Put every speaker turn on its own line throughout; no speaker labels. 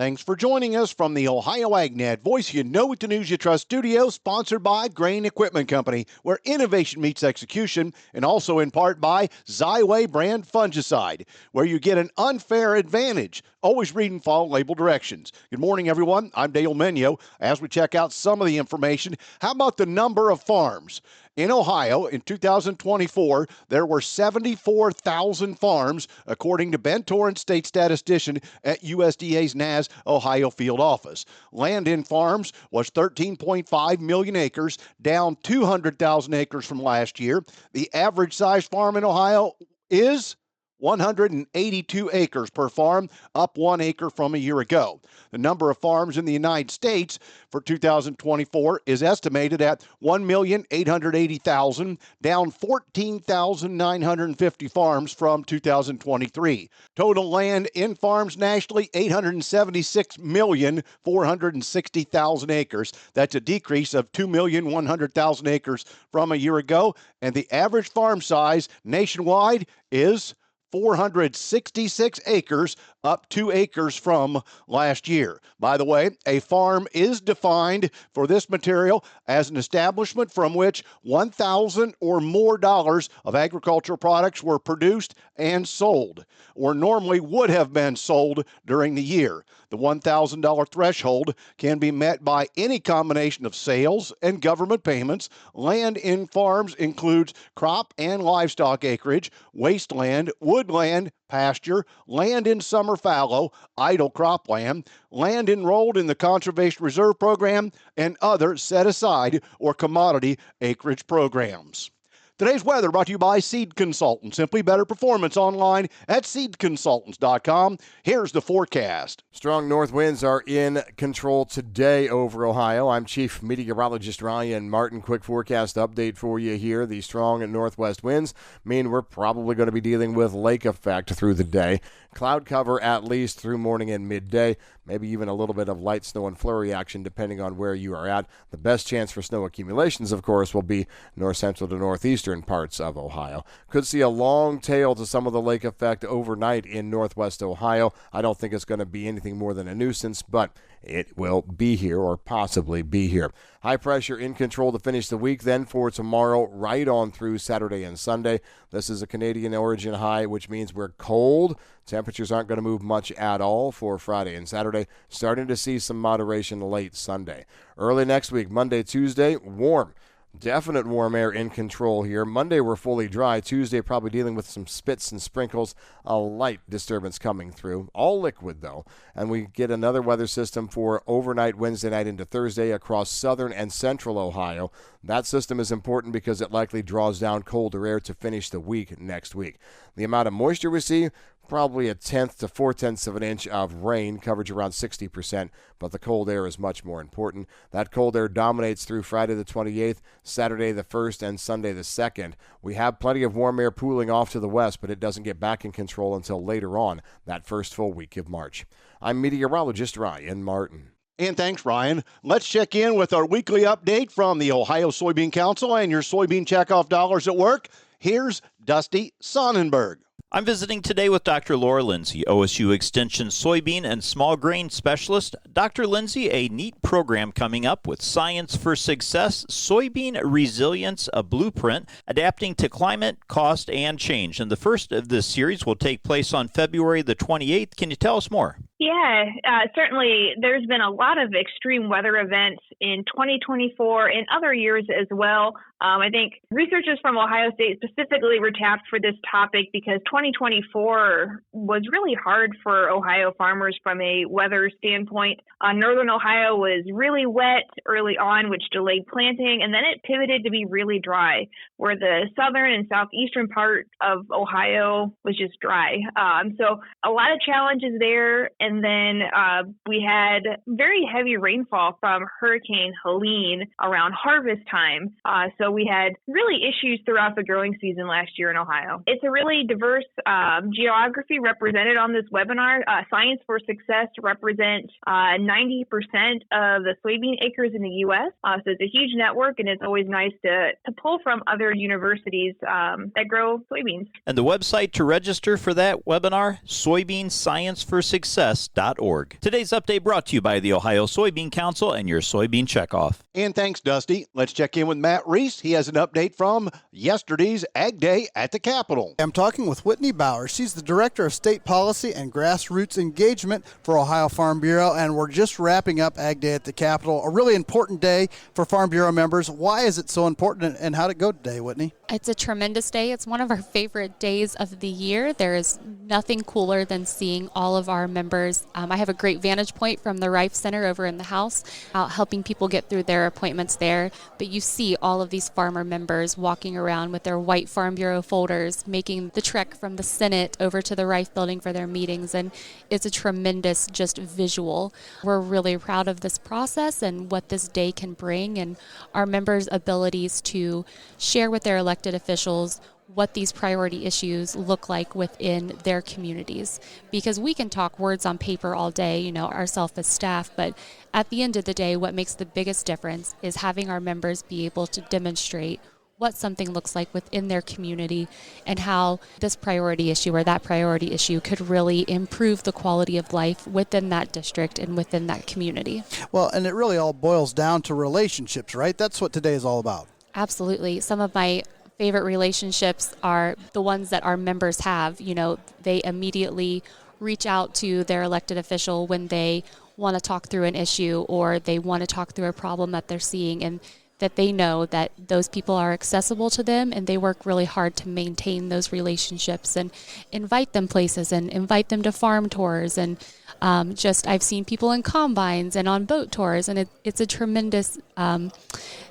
thanks for joining us from the Ohio AgNet Voice You Know It, the News You Trust studio, sponsored by Grain Equipment Company, where innovation meets execution, and also in part by Xyway brand fungicide, where you get an unfair advantage. Always read and follow label directions. Good morning, everyone. I'm Dale Menyo. As we check out some of the information, how about the number of farms? In Ohio, in 2024, there were 74,000 farms, according to Ben Torrance, state statistician at USDA's NAS Ohio field office. Land in farms was 13.5 million acres, down 200,000 acres from last year. The average size farm in Ohio is 182 acres per farm, up 1 acre from a year ago. The number of farms in the United States for 2024 is estimated at 1,880,000, down 14,950 farms from 2023. Total land in farms nationally, 876,460,000 acres. That's a decrease of 2,100,000 acres from a year ago, and the average farm size nationwide is 466 acres, up 2 acres from last year. By the way, a farm is defined for this material as an establishment from which $1,000 or more of agricultural products were produced and sold, or normally would have been sold during the year. The $1,000 threshold can be met by any combination of sales and government payments. Land in farms includes crop and livestock acreage, wasteland, woodland, pasture, land in summer fallow, idle cropland, land enrolled in the Conservation Reserve Program, and other set-aside or commodity acreage programs. Today's weather brought to you by Seed Consultants. Simply better performance online at seedconsultants.com. Here's the forecast.
Strong north winds are in control today over Ohio. I'm Chief Meteorologist Ryan Martin. Quick forecast update for you here. The strong northwest winds mean we're probably going to be dealing with lake effect through the day. Cloud cover at least through morning and midday. Maybe even a little bit of light snow and flurry action depending on where you are at. The best chance for snow accumulations, of course, will be north central to northeastern parts of Ohio. Could see a long tail to some of the lake effect overnight in northwest Ohio. I don't think it's going to be anything more than a nuisance, but it will be here or possibly be here. High pressure in control to finish the week then for tomorrow right on through Saturday and Sunday. This is a Canadian origin high, which means we're cold. Temperatures aren't going to move much at all for Friday and Saturday. Starting to see some moderation late Sunday. Early next week, Monday, Tuesday, warm. Definite warm air in control here. Monday we're fully dry. Tuesday probably dealing with some spits and sprinkles. A light disturbance coming through. All liquid though. And we get another weather system for overnight Wednesday night into Thursday across southern and central Ohio. That system is important because it likely draws down colder air to finish the week next week. The amount of moisture we see, probably 1/10 to 4/10 of an inch of rain, coverage around 60%, but the cold air is much more important. That cold air dominates through Friday the 28th, Saturday the 1st, and Sunday the 2nd. We have plenty of warm air pooling off to the west, but it doesn't get back in control until later on, that first full week of March. I'm meteorologist Ryan Martin.
And thanks, Ryan. Let's check in with our weekly update from the Ohio Soybean Council and your soybean checkoff dollars at work. Here's Dusty Sonnenberg.
I'm visiting today with Dr. Laura Lindsay, OSU Extension soybean and small grain specialist. Dr. Lindsay, a neat program coming up with Science for Success, Soybean Resilience, a blueprint, adapting to climate, cost, and change. And the first of this series will take place on February the 28th. Can you tell us more?
Yeah, certainly there's been a lot of extreme weather events in 2024 and other years as well. I think researchers from Ohio State specifically were tapped for this topic because 2024 was really hard for Ohio farmers from a weather standpoint. Northern Ohio was really wet early on, which delayed planting, and then it pivoted to be really dry, where the southern and southeastern part of Ohio was just dry. So a lot of challenges there. And then we had very heavy rainfall from Hurricane Helene around harvest time. So we had really issues throughout the growing season last year in Ohio. It's a really diverse geography represented on this webinar. Science for Success represents 90% of the soybean acres in the U.S. So it's a huge network, and it's always nice to pull from other universities that grow soybeans.
And the website to register for that webinar, soybeanscienceforsuccess.com. ohiosoybeansuccess.org. Today's update brought to you by the Ohio Soybean Council and your soybean checkoff.
And thanks, Dusty. Let's check in with Matt Reese. He has an update from yesterday's Ag Day at the Capitol.
I'm talking with Whitney Bauer. She's the Director of State Policy and Grassroots Engagement for Ohio Farm Bureau, and we're just wrapping up Ag Day at the Capitol, a really important day for Farm Bureau members. Why is it so important, and how'd it go today, Whitney?
It's a tremendous day. It's one of our favorite days of the year. There is nothing cooler than seeing all of our members. I have a great vantage point from the Rife Center over in the house, helping people get through their appointments there. But you see all of these farmer members walking around with their white Farm Bureau folders, making the trek from the Senate over to the Rife building for their meetings. And it's a tremendous just visual. We're really proud of this process and what this day can bring, and our members' abilities to share with their elected officials what these priority issues look like within their communities. Because we can talk words on paper all day, ourselves as staff, but at the end of the day, what makes the biggest difference is having our members be able to demonstrate what something looks like within their community and how this priority issue or that priority issue could really improve the quality of life within that district and within that community.
Well, and it really all boils down to relationships, right? That's what today is all about.
Absolutely. Some of my favorite relationships are the ones that our members have. They immediately reach out to their elected official when they want to talk through an issue or they want to talk through a problem that they're seeing, and that they know that those people are accessible to them, and they work really hard to maintain those relationships and invite them places and invite them to farm tours. And I've seen people in combines and on boat tours, and it's a tremendous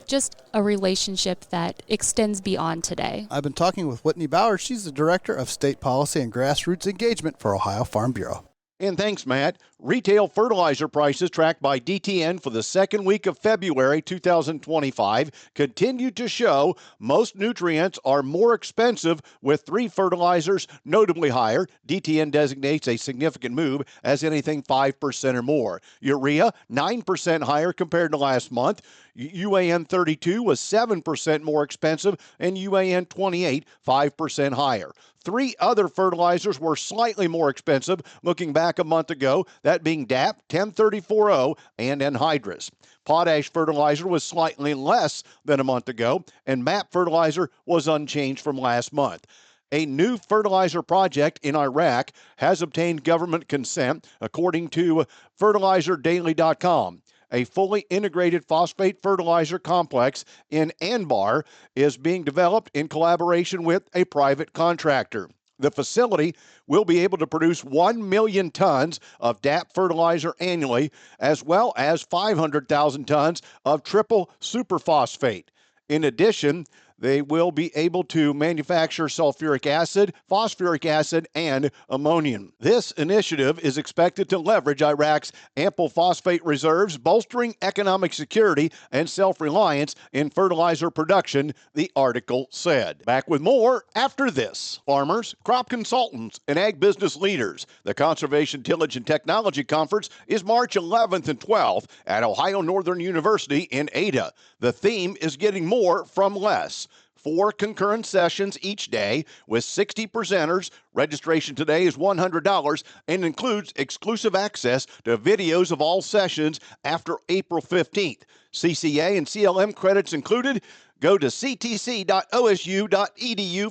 just a relationship that extends beyond today.
I've been talking with Whitney Bauer. She's the Director of State Policy and Grassroots Engagement for Ohio Farm Bureau.
And thanks, Matt. Retail fertilizer prices tracked by DTN for the second week of February 2025 continue to show most nutrients are more expensive, with 3 fertilizers notably higher. DTN designates a significant move as anything 5% or more. Urea, 9% higher compared to last month. UAN 32 was 7% more expensive, and UAN 28, 5% higher. 3 other fertilizers were slightly more expensive looking back a month ago, that being DAP 10340 and anhydrous. Potash fertilizer was slightly less than a month ago, and MAP fertilizer was unchanged from last month. A new fertilizer project in Iraq has obtained government consent, according to fertilizerdaily.com. A fully integrated phosphate fertilizer complex in Anbar is being developed in collaboration with a private contractor. The facility will be able to produce 1 million tons of DAP fertilizer annually, as well as 500,000 tons of triple superphosphate. In addition, they will be able to manufacture sulfuric acid, phosphoric acid, and ammonium. This initiative is expected to leverage Iraq's ample phosphate reserves, bolstering economic security and self-reliance in fertilizer production, the article said. Back with more after this. Farmers, crop consultants, and ag business leaders. The Conservation Tillage and Technology Conference is March 11th and 12th at Ohio Northern University in Ada. The theme is getting more from less. 4 concurrent sessions each day with 60 presenters. Registration today is $100 and includes exclusive access to videos of all sessions after April 15th. CCA and CLM credits included. Go to ctc.osu.edu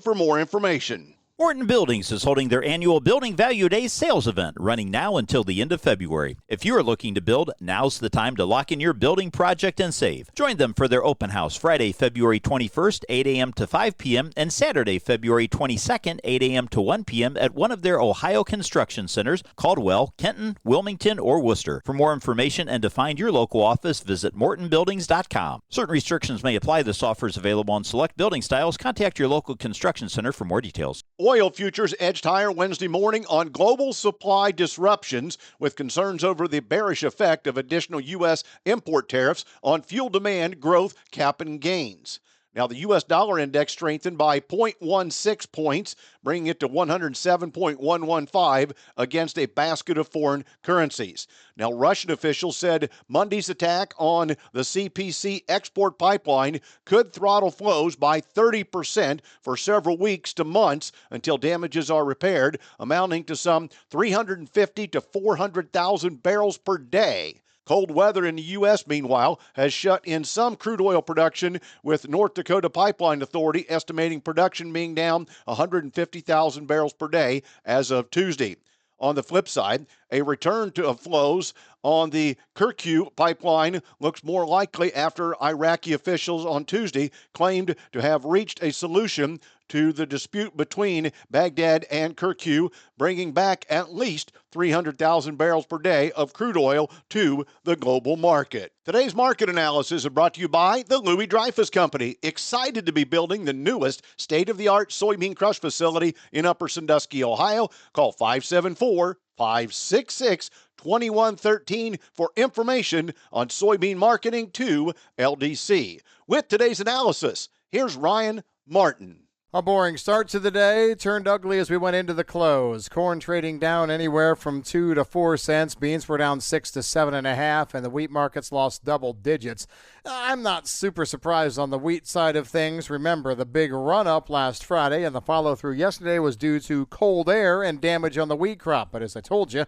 for more information.
Morton Buildings is holding their annual Building Value Days sales event, running now until the end of February. If you are looking to build, now's the time to lock in your building project and save. Join them for their open house Friday, February 21st, 8 a.m. to 5 p.m., and Saturday, February 22nd, 8 a.m. to 1 p.m. at one of their Ohio construction centers, Caldwell, Kenton, Wilmington, or Worcester. For more information and to find your local office, visit mortonbuildings.com. Certain restrictions may apply. This offer is available on select building styles. Contact your local construction center for more details.
Oil futures edged higher Wednesday morning on global supply disruptions, with concerns over the bearish effect of additional U.S. import tariffs on fuel demand growth capping gains. Now, the U.S. dollar index strengthened by 0.16 points, bringing it to 107.115 against a basket of foreign currencies. Now, Russian officials said Monday's attack on the CPC export pipeline could throttle flows by 30% for several weeks to months until damages are repaired, amounting to some 350 to 400,000 barrels per day. Cold weather in the U.S., meanwhile, has shut in some crude oil production, with North Dakota Pipeline Authority estimating production being down 150,000 barrels per day as of Tuesday. On the flip side, a return to flows on the Kirkuk pipeline looks more likely after Iraqi officials on Tuesday claimed to have reached a solution to the dispute between Baghdad and Kirkuk, bringing back at least 300,000 barrels per day of crude oil to the global market. Today's market analysis is brought to you by the Louis Dreyfus Company, excited to be building the newest state-of-the-art soybean crush facility in Upper Sandusky, Ohio. Call 574-566-2113 for information on soybean marketing to LDC. With today's analysis, here's Ryan Martin.
A boring start to the day turned ugly as we went into the close. Corn trading down anywhere from 2 to 4 cents. Beans were down 6 to 7.5, and the wheat markets lost double digits. I'm not super surprised on the wheat side of things. Remember, the big run-up last Friday and the follow-through yesterday was due to cold air and damage on the wheat crop. But as I told you,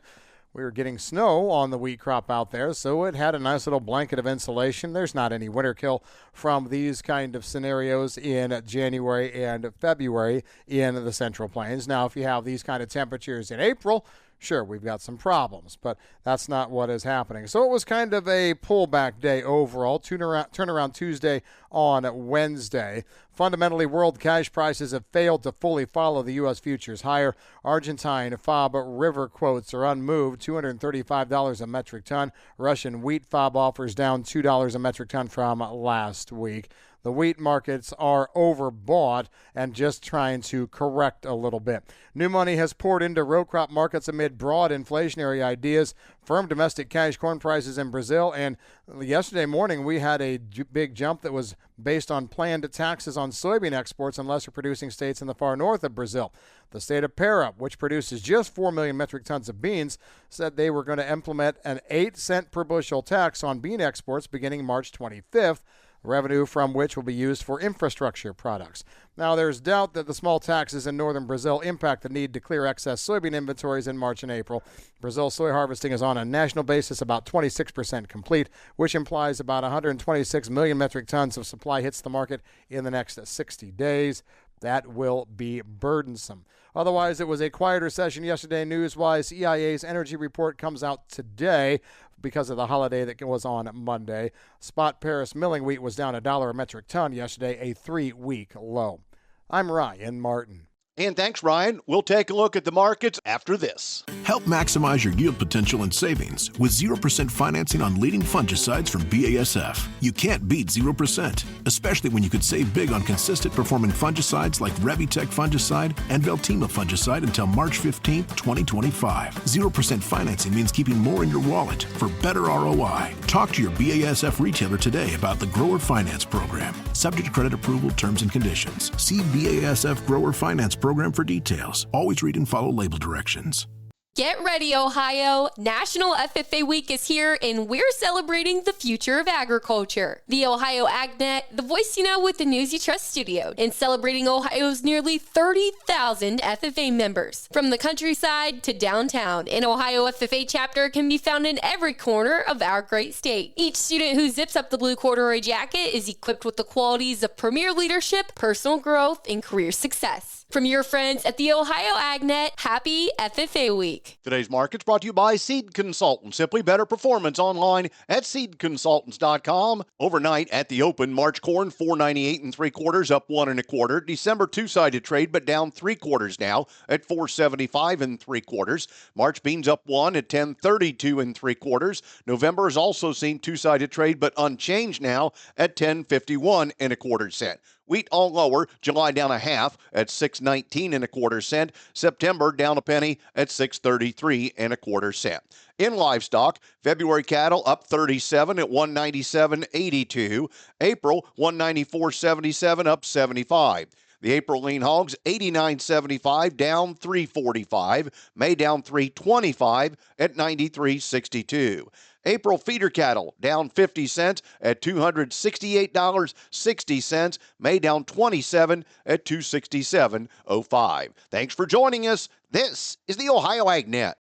we were getting snow on the wheat crop out there, so it had a nice little blanket of insulation. There's not any winter kill from these kind of scenarios in January and February in the Central Plains. Now, if you have these kind of temperatures in April, sure, we've got some problems, but that's not what is happening. So it was kind of a pullback day overall. Turnaround Tuesday on Wednesday. Fundamentally, world cash prices have failed to fully follow the U.S. futures higher. Argentine FOB river quotes are unmoved, $235 a metric ton. Russian wheat FOB offers down $2 a metric ton from last week. The wheat markets are overbought and just trying to correct a little bit. New money has poured into row crop markets amid broad inflationary ideas, firm domestic cash corn prices in Brazil, and yesterday morning we had a big jump that was based on planned taxes on soybean exports in lesser producing states in the far north of Brazil. The state of Pará, which produces just 4 million metric tons of beans, said they were going to implement an 8-cent per bushel tax on bean exports beginning March 25th. Revenue from which will be used for infrastructure products. Now, there's doubt that the small taxes in northern Brazil impact the need to clear excess soybean inventories in March and April. Brazil soy harvesting is on a national basis about 26% complete, which implies about 126 million metric tons of supply hits the market in the next 60 days. That will be burdensome. Otherwise, it was a quieter session yesterday news-wise. EIA's energy report comes out today because of the holiday that was on Monday. Spot Paris milling wheat was down $1 a metric ton yesterday, a 3-week low. I'm Ryan Martin.
And thanks, Ryan. We'll take a look at the markets after this.
Help maximize your yield potential and savings with 0% financing on leading fungicides from BASF. You can't beat 0%, especially when you could save big on consistent performing fungicides like Revitec fungicide and Veltima fungicide until March 15, 2025. 0% financing means keeping more in your wallet for better ROI. Talk to your BASF retailer today about the Grower Finance Program. Subject to credit approval, terms and conditions. See BASF Grower Finance Program for details. Always read and follow label directions.
Get ready, Ohio! National FFA Week is here, and we're celebrating the future of agriculture. The Ohio AgNet, the voice you know with the News You Trust studio, and celebrating Ohio's nearly 30,000 FFA members. From the countryside to downtown, an Ohio FFA chapter can be found in every corner of our great state. Each student who zips up the blue corduroy jacket is equipped with the qualities of premier leadership, personal growth, and career success. From your friends at the Ohio AgNet, happy FFA Week.
Today's market's brought to you by Seed Consultants. Simply better performance online at seedconsultants.com. Overnight at the open, March corn 4.98 3/4, up 1 1/4. December two-sided trade, but down 3/4 now at 4.75 3/4. March beans up 1 at 10.32 3/4. November has also seen two-sided trade, but unchanged now at 10.51 1/4 cent. Wheat all lower. July down a half at 6.19 and a quarter cent. September down a penny at 6.33 and a quarter cent. In livestock, February cattle up 37 at 197.82. April 194.77 up 75. The April lean hogs 89.75 down 3.45. May down 3.25 at 93.62. April feeder cattle down 50 cents at $268.60. May down 27 at $267.05. Thanks for joining us. This is the Ohio AgNet.